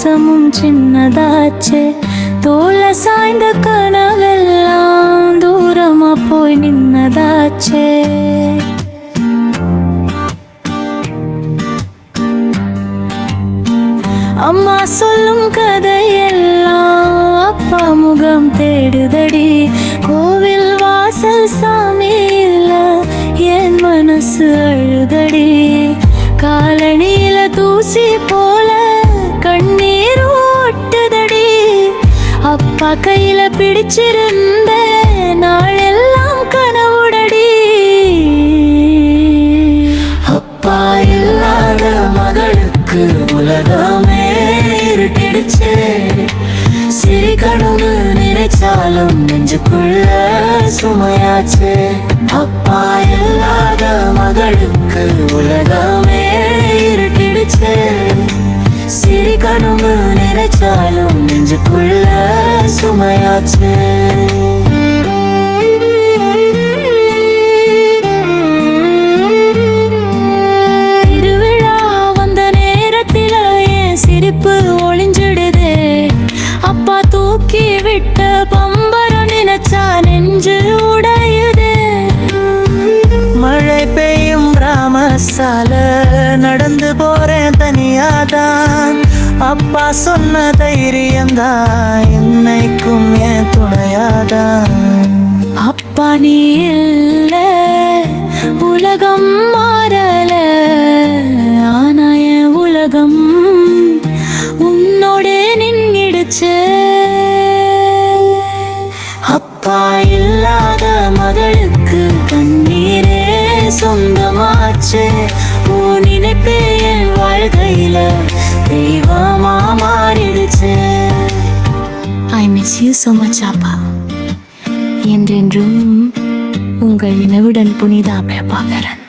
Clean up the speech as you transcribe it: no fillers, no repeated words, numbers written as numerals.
பாசமும் சின்னதாச்சே. தோல சாய்ந்த கனவெல்லாம் தூரமா போய் நின்னதாச்சே. அம்மா சொல்லும் கதையெல்லாம் அப்பா முகம் தேடுதடி. கோவில் வாசல் சாமி இல்ல என் மனசு அழுதடி. காலணியில தூசி போல கண்ணீர் ஓட்டுதடி. அப்பா கையில பிடிச்சிருந்த நாளெல்லாம் கனவுடடி. அப்பா இல்லாத மகளுக்கு உலகமே இருட்டிடுச்சு. சிரிக்கணும்னு நினைச்சாலும் நெஞ்சுக்குள்ள சுமையாச்சு. அப்பா இல்லாத மகளுக்கு உலகமே இருட்டிடுச்சு. சிரிக்கணும்னு நினைச்சாலும் நெஞ்சுக்குள்ள சுமையாச்சு. திருவிழா வந்த நேரத்தில என் சிரிப்பு ஒளிஞ்சிடுதே. அப்பா தூக்கி விட்ட பம்பரம் நினைச்சா நெஞ்சு உடையுதே. மழை பெய்யும் ராமசால நடந்து போறேன் தனியாதான். அப்பா சொன்ன தைரியம்தான் என்னைக்கும் என் துணையாதான். அப்பா நீ இல்ல உலகம் மாறல. ஆனா என் உலகம் உன்னோட நின்னுடுச்சு. அப்பா இல்லாத மகளுக்கு கண்ணீரே சொந்தமாச்சு. உன் நினைப்பே என் வாழ்க்கையில தெய்வமா மாறிடுச்சு. I miss you so much அப்பா. என்றென்றும் உங்கள் நினைவுடன் புனிதா பிரபாகரன்.